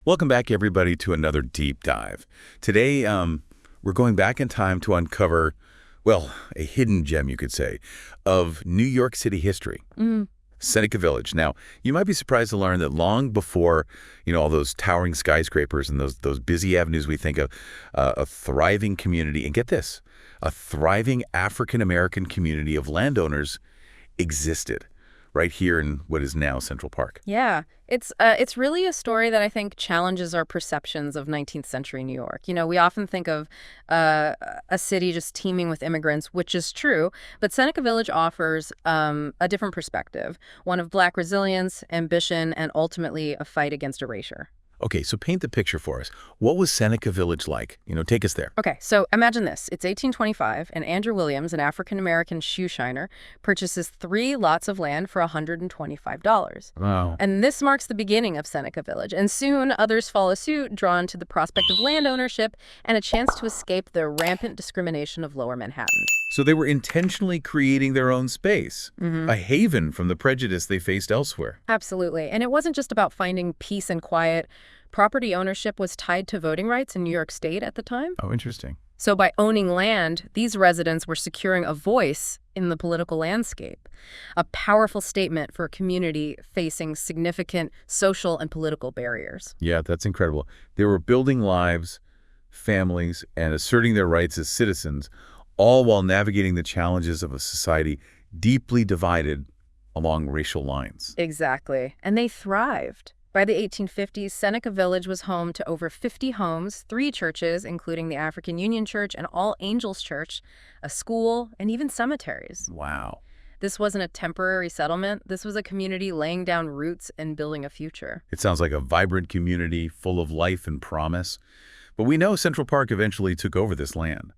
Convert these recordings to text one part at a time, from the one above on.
Welcome back, everybody, to another deep dive. Today, we're going back in time to uncover, well, a hidden gem, you could say, of New York City history, Seneca Village. Now, you might be surprised to learn that long before, all those towering skyscrapers and those busy avenues we think of, a thriving community, and get this, a thriving African-American community of landowners existed right here in what is now Central Park. Yeah, it's really a story that I think challenges our perceptions of 19th century New York. We often think of a city just teeming with immigrants, which is true, but Seneca Village offers a different perspective, one of Black resilience, ambition, and ultimately a fight against erasure. Okay, so paint the picture for us. What was Seneca Village like? Take us there. Okay, so imagine this. It's 1825, and Andrew Williams, an African-American shoe shiner, purchases 3 lots of land for $125. Wow. And this marks the beginning of Seneca Village, and soon others follow suit, drawn to the prospect of land ownership and a chance to escape the rampant discrimination of Lower Manhattan. So they were intentionally creating their own space, a haven from the prejudice they faced elsewhere. Absolutely. And it wasn't just about finding peace and quiet. Property ownership was tied to voting rights in New York State at the time. Oh, interesting. So by owning land, these residents were securing a voice in the political landscape, a powerful statement for a community facing significant social and political barriers. Yeah, that's incredible. They were building lives, families, and asserting their rights as citizens, all while navigating the challenges of a society deeply divided along racial lines. Exactly. And they thrived. By the 1850s, Seneca Village was home to over 50 homes, 3 churches, including the African Union Church and All Angels Church, a school, and even cemeteries. Wow. This wasn't a temporary settlement. This was a community laying down roots and building a future. It sounds like a vibrant community full of life and promise. But we know Central Park eventually took over this land.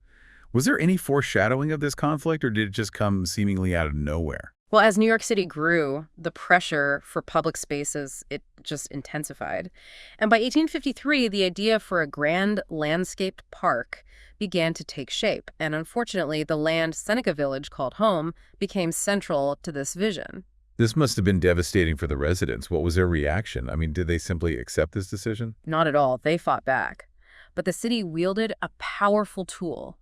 Was there any foreshadowing of this conflict, or did it just come seemingly out of nowhere? Well, as New York City grew, the pressure for public spaces, it just intensified. And by 1853, the idea for a grand landscaped park began to take shape. And unfortunately, the land Seneca Village called home became central to this vision. This must have been devastating for the residents. What was their reaction? I mean, did they simply accept this decision? Not at all. They fought back. But the city wielded a powerful tool,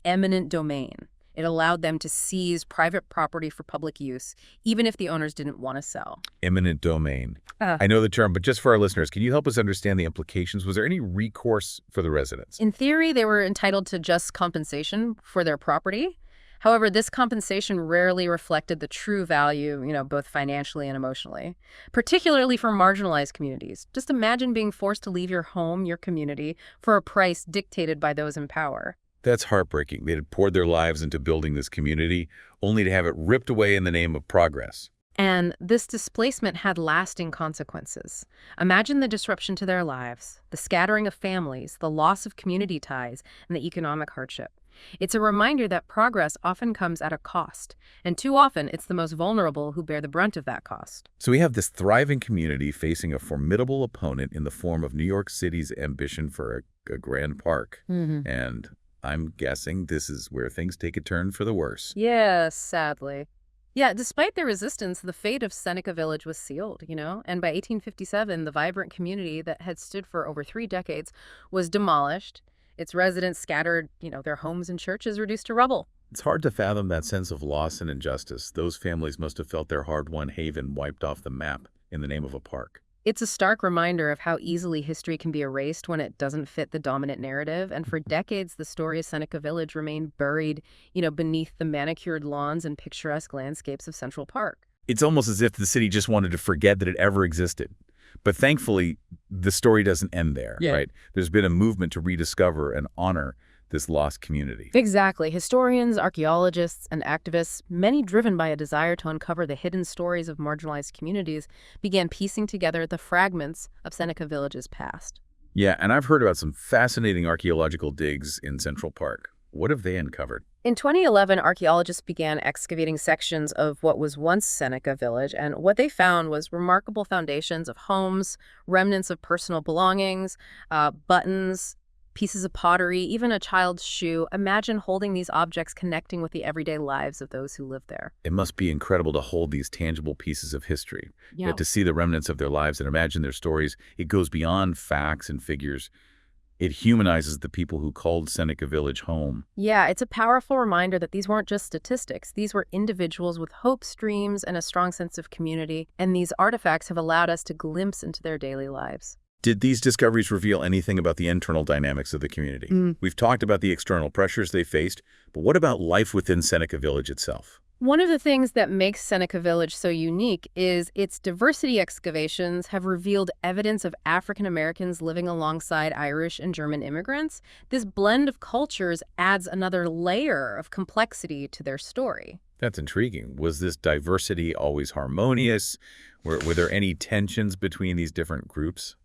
eminent domain. It allowed them to seize private property for public use, even if the owners didn't want to sell. Eminent domain. I know the term, but just for our listeners, can you help us understand the implications? Was there any recourse for the residents? In theory, they were entitled to just compensation for their property. However, this compensation rarely reflected the true value, both financially and emotionally, particularly for marginalized communities. Just imagine being forced to leave your home, your community, for a price dictated by those in power. That's heartbreaking. They had poured their lives into building this community, only to have it ripped away in the name of progress. And this displacement had lasting consequences. Imagine the disruption to their lives, the scattering of families, the loss of community ties, and the economic hardship. It's a reminder that progress often comes at a cost, and too often it's the most vulnerable who bear the brunt of that cost. So we have this thriving community facing a formidable opponent in the form of New York City's ambition for a grand park. And I'm guessing this is where things take a turn for the worse. Yes, sadly. Yeah, despite their resistance, the fate of Seneca Village was sealed, and by 1857, the vibrant community that had stood for over 3 decades was demolished. Its residents scattered, their homes and churches reduced to rubble. It's hard to fathom that sense of loss and injustice. Those families must have felt their hard-won haven wiped off the map in the name of a park. It's a stark reminder of how easily history can be erased when it doesn't fit the dominant narrative. And for decades, the story of Seneca Village remained buried, beneath the manicured lawns and picturesque landscapes of Central Park. It's almost as if the city just wanted to forget that it ever existed. But thankfully, the story doesn't end there, right? There's been a movement to rediscover and honor this lost community. Exactly. Historians, archaeologists, and activists, many driven by a desire to uncover the hidden stories of marginalized communities, began piecing together the fragments of Seneca Village's past. Yeah, and I've heard about some fascinating archaeological digs in Central Park. What have they uncovered? In 2011, archaeologists began excavating sections of what was once Seneca Village, and what they found was remarkable foundations of homes, remnants of personal belongings, buttons, pieces of pottery, even a child's shoe. Imagine holding these objects connecting with the everyday lives of those who live there. It must be incredible to hold these tangible pieces of history, Yeah. to see the remnants of their lives and imagine their stories. It goes beyond facts and figures. It humanizes the people who called Seneca Village home. Yeah, it's a powerful reminder that these weren't just statistics. These were individuals with hopes, dreams, and a strong sense of community, and these artifacts have allowed us to glimpse into their daily lives. Did these discoveries reveal anything about the internal dynamics of the community? We've talked about the external pressures they faced, but what about life within Seneca Village itself? One of the things that makes Seneca Village so unique is its diversity. Excavations have revealed evidence of African Americans living alongside Irish and German immigrants. This blend of cultures adds another layer of complexity to their story. That's intriguing. Was this diversity always harmonious? Were there any tensions between these different groups?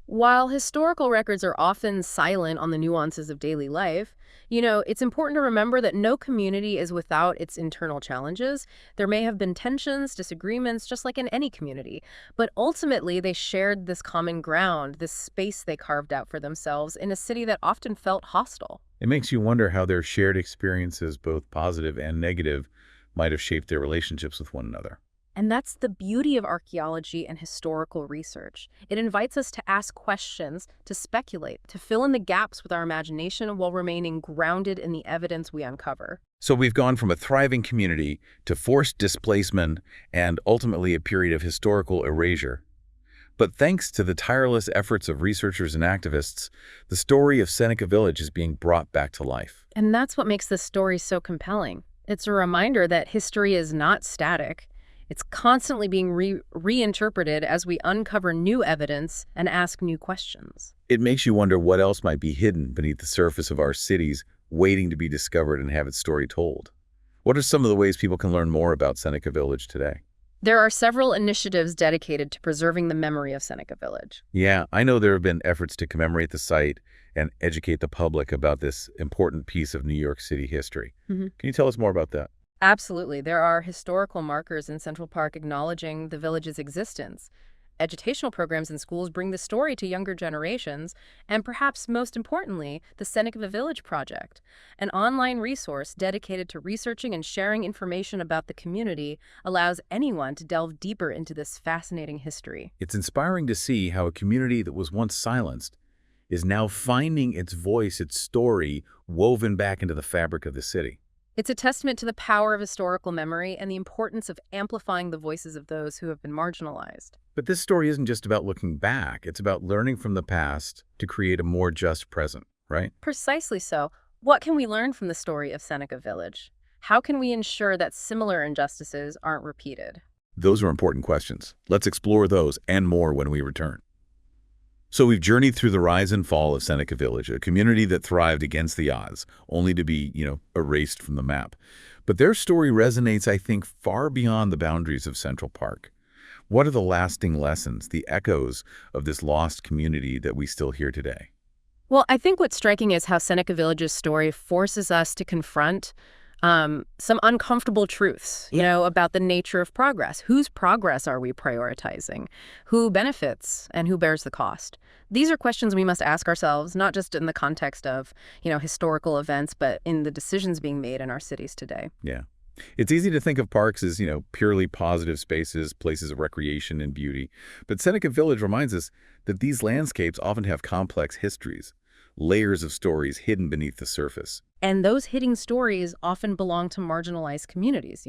While historical records are often silent on the nuances of daily life, it's important to remember that no community is without its internal challenges. There may have been tensions, disagreements, just like in any community, but ultimately they shared this common ground, this space they carved out for themselves in a city that often felt hostile. It makes you wonder how their shared experiences, both positive and negative, might have shaped their relationships with one another. And that's the beauty of archaeology and historical research. It invites us to ask questions, to speculate, to fill in the gaps with our imagination while remaining grounded in the evidence we uncover. So we've gone from a thriving community to forced displacement and ultimately a period of historical erasure. But thanks to the tireless efforts of researchers and activists, the story of Seneca Village is being brought back to life. And that's what makes this story so compelling. It's a reminder that history is not static. It's constantly being reinterpreted as we uncover new evidence and ask new questions. It makes you wonder what else might be hidden beneath the surface of our cities, waiting to be discovered and have its story told. What are some of the ways people can learn more about Seneca Village today? There are several initiatives dedicated to preserving the memory of Seneca Village. Yeah, I know there have been efforts to commemorate the site and educate the public about this important piece of New York City history. Can you tell us more about that? Absolutely. There are historical markers in Central Park acknowledging the village's existence. Educational programs in schools bring the story to younger generations, and perhaps most importantly, the Seneca Village Project, an online resource dedicated to researching and sharing information about the community, allows anyone to delve deeper into this fascinating history. It's inspiring to see how a community that was once silenced is now finding its voice, its story, woven back into the fabric of the city. It's a testament to the power of historical memory and the importance of amplifying the voices of those who have been marginalized. But this story isn't just about looking back. It's about learning from the past to create a more just present, right? Precisely so. What can we learn from the story of Seneca Village? How can we ensure that similar injustices aren't repeated? Those are important questions. Let's explore those and more when we return. So we've journeyed through the rise and fall of Seneca Village, a community that thrived against the odds, only to be, erased from the map. But their story resonates, I think, far beyond the boundaries of Central Park. What are the lasting lessons, the echoes of this lost community that we still hear today? Well, I think what's striking is how Seneca Village's story forces us to confront some uncomfortable truths, about the nature of progress. Whose progress are we prioritizing? Who benefits and who bears the cost? These are questions we must ask ourselves, not just in the context of, historical events, but in the decisions being made in our cities today. Yeah. It's easy to think of parks as, purely positive spaces, places of recreation and beauty. But Seneca Village reminds us that these landscapes often have complex histories, layers of stories hidden beneath the surface. And those hidden stories often belong to marginalized communities,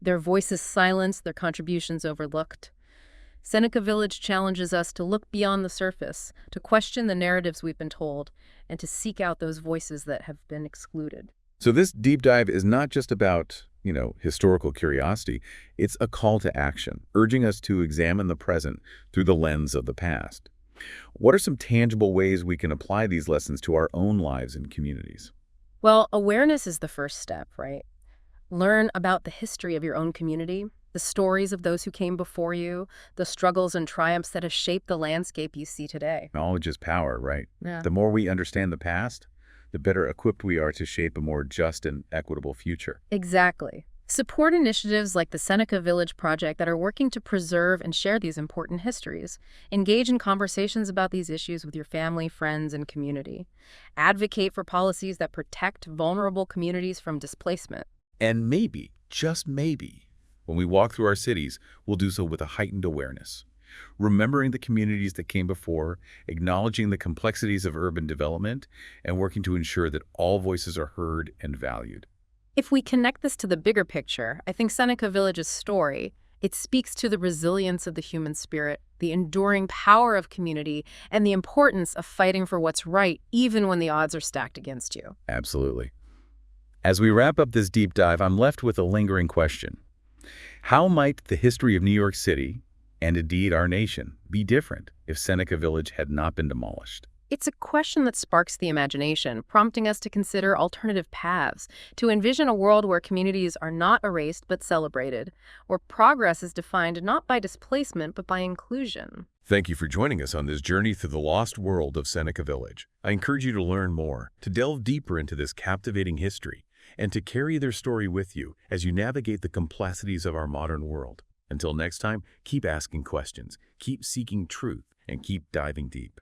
Their voices silenced, their contributions overlooked. Seneca Village challenges us to look beyond the surface, to question the narratives we've been told, and to seek out those voices that have been excluded. So this deep dive is not just about, historical curiosity. It's a call to action, urging us to examine the present through the lens of the past. What are some tangible ways we can apply these lessons to our own lives and communities? Well, awareness is the first step, right? Learn about the history of your own community, the stories of those who came before you, the struggles and triumphs that have shaped the landscape you see today. Knowledge is power, right? Yeah. The more we understand the past, the better equipped we are to shape a more just and equitable future. Exactly. Support initiatives like the Seneca Village Project that are working to preserve and share these important histories. Engage in conversations about these issues with your family, friends, and community. Advocate for policies that protect vulnerable communities from displacement. And maybe, just maybe, when we walk through our cities, we'll do so with a heightened awareness, remembering the communities that came before, acknowledging the complexities of urban development, and working to ensure that all voices are heard and valued. If we connect this to the bigger picture, I think Seneca Village's story, it speaks to the resilience of the human spirit, the enduring power of community, and the importance of fighting for what's right, even when the odds are stacked against you. Absolutely. As we wrap up this deep dive, I'm left with a lingering question. How might the history of New York City, and indeed our nation, be different if Seneca Village had not been demolished? It's a question that sparks the imagination, prompting us to consider alternative paths, to envision a world where communities are not erased but celebrated, where progress is defined not by displacement but by inclusion. Thank you for joining us on this journey through the lost world of Seneca Village. I encourage you to learn more, to delve deeper into this captivating history, and to carry their story with you as you navigate the complexities of our modern world. Until next time, keep asking questions, keep seeking truth, and keep diving deep.